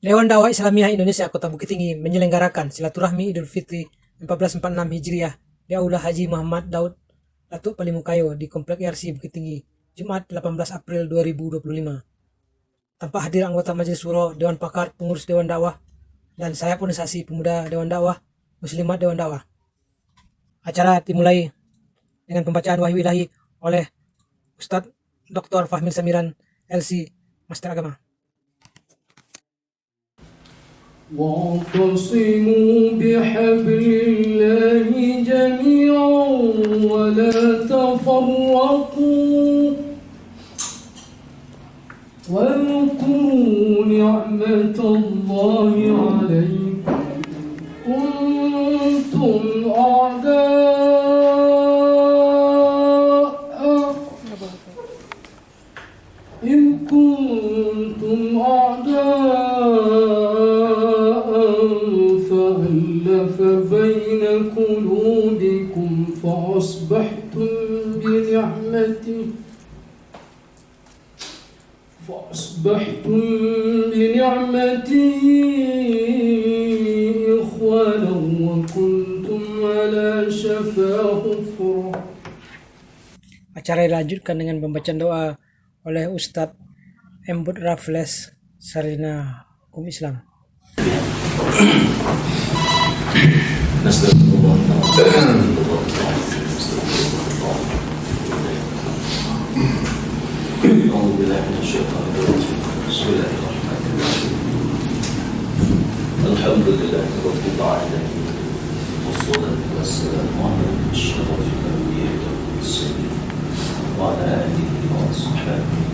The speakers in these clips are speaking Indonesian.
Dewan Dakwah Islamiyah Indonesia Kota Bukit Tinggi menyelenggarakan silaturahmi Idul Fitri 1446 Hijriah di Aula Haji Muhammad Daud Datuk Palimukayo di Komplek IRC Bukit Tinggi, Jumat 18 April 2025. Tanpa hadir anggota Majelis Syuro, Dewan Pakar, Pengurus Dewan Dakwah, dan sayap organisasi pemuda Dewan Dakwah, Muslimat Dewan Dakwah. Acara dimulai dengan pembacaan wahyu ilahi oleh Ustadz Dr. Fahmi Samiran, LC, Master Agama. واعتصموا بحبل الله جميعا ولا تفرقوا واذكروا نعمة الله عليكم كنتم فألف بين قلوبكم فأصبحتم بنعمته إخوانا وكنتم على شفا حفرة. Acara dilanjutkan dengan pembacaan doa oleh Ustadz Embut Raffles, Sarina Hukum Islam. Alhamdulillah Rabbil Alamin. Wassalatu wassalamu ala asyrafil anbiya'i wal mursalin wa ala alihi wa sahbihi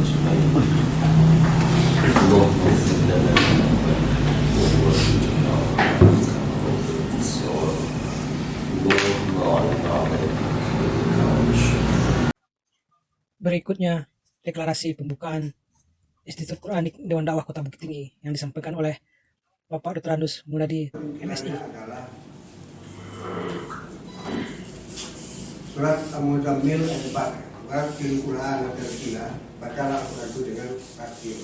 ajma'in. Allahumma ighfir lana Berikutnya, deklarasi pembukaan Institut Quranik Dewan Dakwah Kota Bukit Tinggi yang disampaikan oleh Bapak Dr. Andus Munadi, MSI. Surat Al-Muzammil ayat 4. Batil Quran tertila, bacalah Al-Quran itu dengan tartil.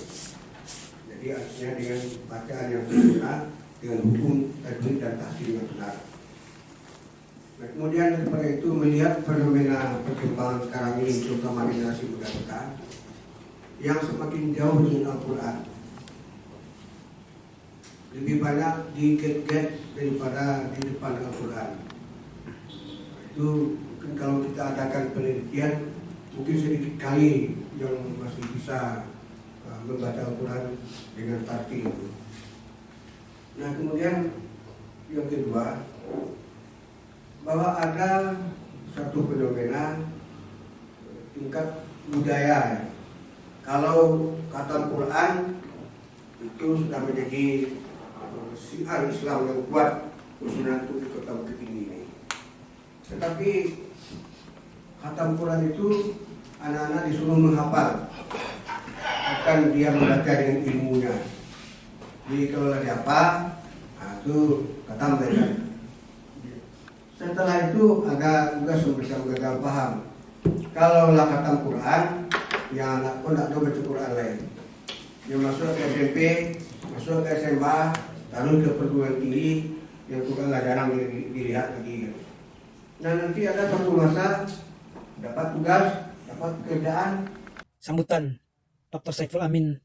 Jadi artinya dengan bacaan yang benar, dengan hukum tajwid dan tahsil yang benar. Nah, kemudian daripada itu melihat fenomena perkembangan sekarang ini, terutama generasi muda kita yang semakin jauh dengan Al-Quran, lebih banyak di get-get daripada di depan Al-Quran. Itu mungkin kalau kita adakan penelitian, mungkin sedikit kali yang masih bisa membaca Al-Quran dengan tartil. Nah, kemudian yang kedua, bahwa ada satu fenomena tingkat budaya. Kalau kata Quran itu sudah menjadi syiar Islam yang kuat, khususnya untuk di Kota Bukit Tinggi ini. Tetapi khatam Quran itu anak-anak disuruh menghafal, bukan dia membaca dengan ilmunya. Jadi kalau ada apa, itu khatam mereka. Setelah itu ada juga semacam gagal paham. Kalau lah khatam Quran, yang anak pun tidak tahu baca Quran lain. Dia masuk ke SMP, masuk ke SMA, lalu ke perguruan tinggi, yang Quran lah jarang dilihat lagi. Nah, nanti ada satu masa dapat tugas, dapat pekerjaan. Sambutan Dr. Saiful Amin,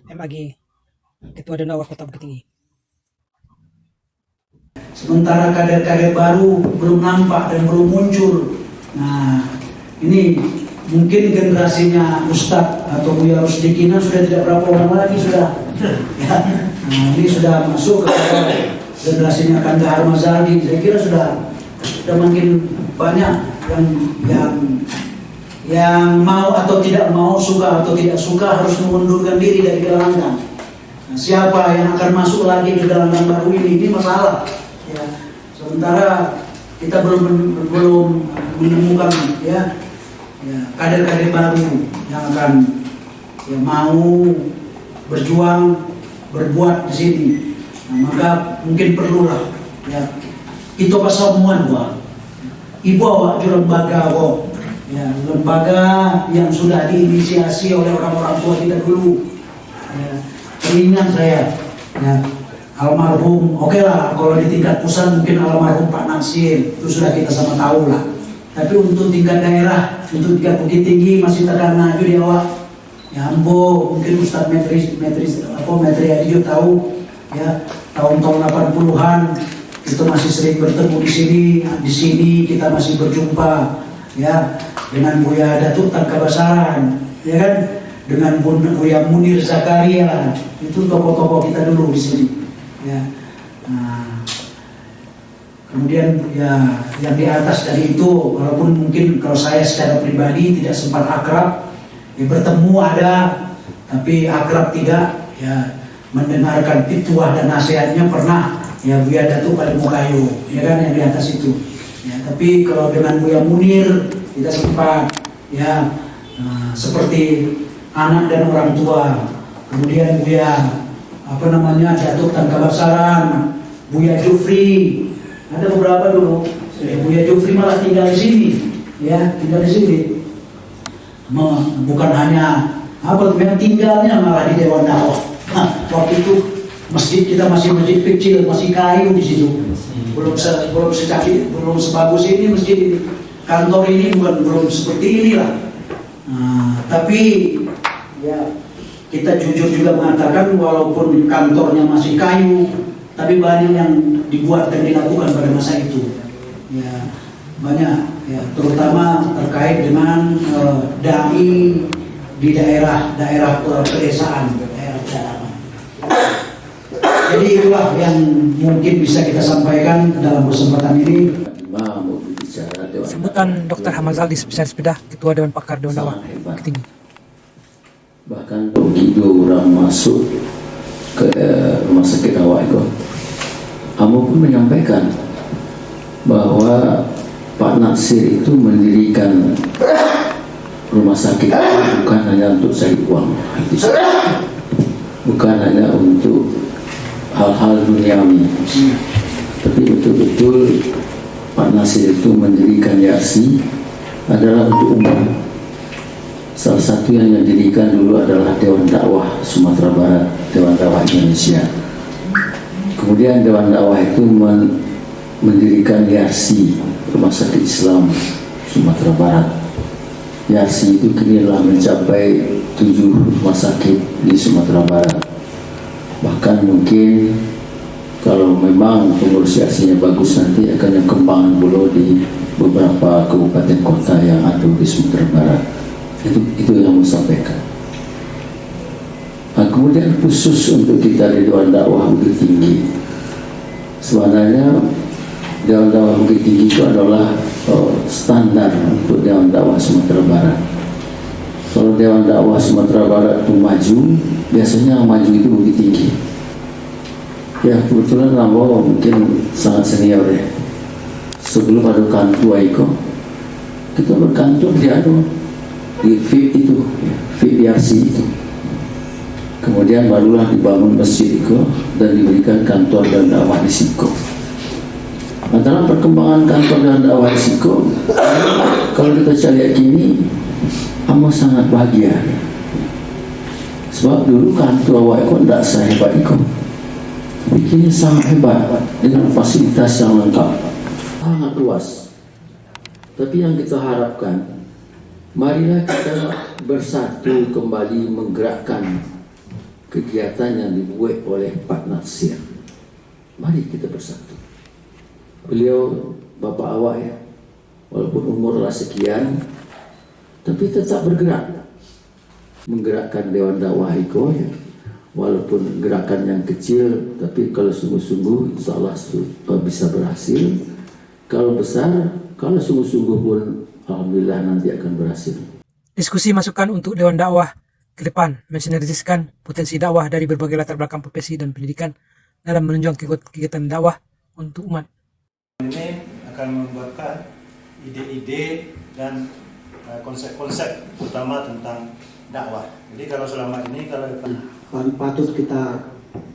MAG, Ketua Dewan Dakwah Kota Bukit Tinggi. Sementara kader-kader baru belum nampak dan belum muncul. Nah, ini mungkin generasinya Ustadz atau Buya Rusdikina sudah tidak berapa orang lagi sudah. Ya. Nah, ini sudah masuk ke generasinya Kandahar Mazali. Saya kira sudah makin banyak yang mau atau tidak mau, suka atau tidak suka harus mengundurkan diri dari gelanggang. Nah, siapa yang akan masuk lagi ke gelanggang baru ini masalah. Ya, sementara kita belum menemukan kader-kader baru yang akan mau berjuang berbuat di sini. Nah, maka mungkin perlulah itu pasamuan ibu awak lembaga lembaga yang sudah diinisiasi oleh orang-orang tua kita dulu. teringat saya ya almarhum, oke lah kalau di tingkat pusat mungkin almarhum Pak Natsir itu sudah kita sama tahu lah. Tapi untuk tingkat daerah, untuk tingkat Bukit Tinggi masih terkena juga dia awak. Ya Ambo, mungkin Ustadz Metri Adijo tahu ya tahun-tahun 80-an kita masih sering bertemu di sini kita masih berjumpa ya dengan Buya Datuk Tan Kabasaran ya kan, dengan Buya Munir Zakaria, itu tokoh-tokoh kita dulu di sini ya. Nah, kemudian ya yang di atas dari itu, walaupun mungkin kalau saya secara pribadi tidak sempat akrab ya, bertemu ada tapi akrab tidak ya, mendengarkan fitwah dan nasihatnya pernah ya Buya Datuk Palimukayo ya kan yang di atas itu ya. Tapi kalau dengan Buya Munir tidak sempat ya, seperti anak dan orang tua. Kemudian Buya Datuk Tan Kabasaran, Buya Jufri, ada beberapa dulu. Buya Jufri malah tinggal di sini ya, tinggal di sini. Bukan hanya yang tinggalnya malah di Dewan Dakwah. Waktu itu masjid kita masih masjid kecil, masih kayu di situ. Belum sebagus ini masjid ini. Kantor ini belum seperti ini lah. Tapi ya kita jujur juga mengatakan walaupun kantornya masih kayu, tapi banyak yang dibuat dan dilakukan pada masa itu. Ya banyak ya, terutama terkait dengan dai di daerah pedesaan, daerah pedalaman. Jadi itulah yang mungkin bisa kita sampaikan dalam kesempatan ini. Sambutan Dr. Hamad Zaldi, Spesialis Bedah, Ketua Dewan Pakar Dewan Dakwah Bukit Tinggi. Bahkan begitu orang masuk ke rumah sakit awak itu, Amo pun menyampaikan bahwa Pak Natsir itu mendirikan rumah sakit bukan hanya untuk cari uang, bukan hanya untuk hal-hal duniawi, tapi betul-betul Pak Natsir itu mendirikan YASI adalah untuk umat. Salah satu yang didirikan dulu adalah Dewan Dakwah Sumatera Barat, Dewan Dakwah Indonesia. Kemudian Dewan Dakwah itu mendirikan YASI, Rumah Sakit Islam Sumatera Barat. YASI itu kini telah mencapai 7 rumah sakit di Sumatera Barat. Bahkan mungkin kalau memang pengurus YASI-nya bagus, nanti akan yang kembang dulu di beberapa kabupaten kota yang ada di Sumatera Barat. Itu yang mau sampaikan. Nah, kemudian khusus untuk kita di Dewan Dakwah Bukit Tinggi, sebenarnya Dewan Dakwah Bukit Tinggi itu adalah standar untuk Dewan Dakwah Sumatera Barat. Kalau Dewan Dakwah Sumatera Barat itu maju, biasanya yang maju itu Bukit Tinggi. Ya kebetulan Rambo mungkin sangat senior ya. Sebelum ada kantor Aiko, kita berkantor di FIP itu, FIP YASI itu. Kemudian barulah dibangun masjid itu dan diberikan kantor dan dakwah di Siko. Antara perkembangan kantor dan dakwah di Siko, kalau kita lihat kini, Amo sangat bahagia. Sebab dulu kantor awak itu tidak sehebat itu. Kini sangat hebat dengan fasilitas yang lengkap, sangat luas. Tapi yang kita harapkan, marilah kita bersatu kembali menggerakkan kegiatan yang dibuat oleh Pak Natsir. Mari kita bersatu. Beliau bapak awak ya, walaupun umurlah sekian, tapi tetap bergerak, menggerakkan Dewan Dakwah Iko ya. Walaupun gerakan yang kecil, tapi kalau sungguh-sungguh insya Allah bisa berhasil. Kalau besar, kalau sungguh-sungguh pun alhamdulillah nanti akan berhasil. Diskusi masukan untuk Dewan Dakwah ke depan mensinergiskan potensi dakwah dari berbagai latar belakang profesi dan pendidikan dalam menunjang kegiatan dakwah untuk umat. Ini akan membuatkan ide-ide dan konsep-konsep utama tentang dakwah. Jadi kalau selama ini patut kita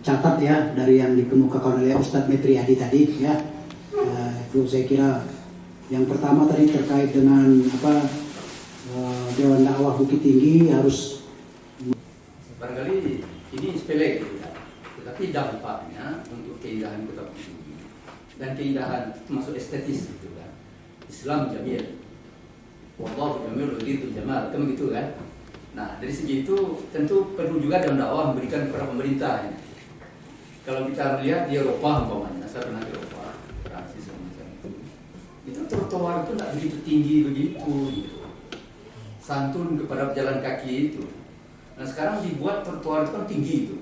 catat ya dari yang dikemukakan oleh Ustadz Metri Hadi tadi ya. Itu saya kira yang pertama tadi terkait dengan Dewan Dakwah Bukit Tinggi harus barangkali ini sepele manfaatnya untuk keindahan kota Bukit Tinggi dan keindahan termasuk estetis gitu kan. Islam jamil, wallahu jamil itu jamal, kan begitu kan. Nah dari segi itu tentu perlu juga dalam dakwah memberikan kepada pemerintah. Kalau kita melihat di Eropa umpamanya, saya pernah di Eropa, Prancis macam itu trotoar itu tidak begitu tinggi begitu, gitu. Santun kepada pejalan kaki itu. Nah sekarang dibuat trotoar itu kan tinggi itu.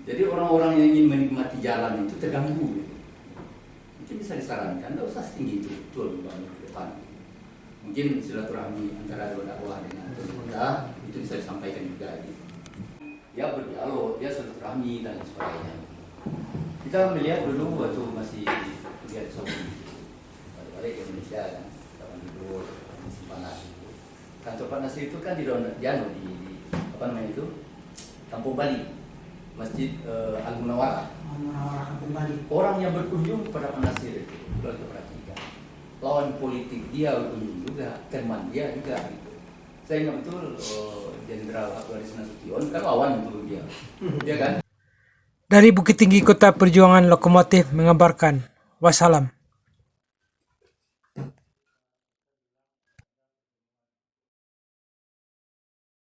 Jadi orang-orang yang ingin menikmati jalan itu terganggu. Gitu. Mungkin bisa disarankan, tidak usah setinggi itu, betul banyak ke depan. Mungkin silaturahmi antara dua dakwah dengan pemerintah itu bisa disampaikan juga. Gitu. Dia berdialog, dia silaturahmi dan sebagainya. Kita melihat dulu waktu masih kuliah di Saudi, balik ke Indonesia kan, kapan dulu masih panas. Kantor Pak Nasir itu kan di apa namanya itu, Kampung Bali. Masjid Al-Munawwarah. Kampung Bali. Orang yang berkunjung kepada Pak Nasir itu, kalau kita perhatikan, lawan politik dia berkunjung juga, teman dia juga. Gitu. Saya ingat betul Jenderal Abdullah Nasution kan lawan itu dia kan. Dari Bukit Tinggi Kota Perjuangan Lokomotif mengabarkan. Wassalam.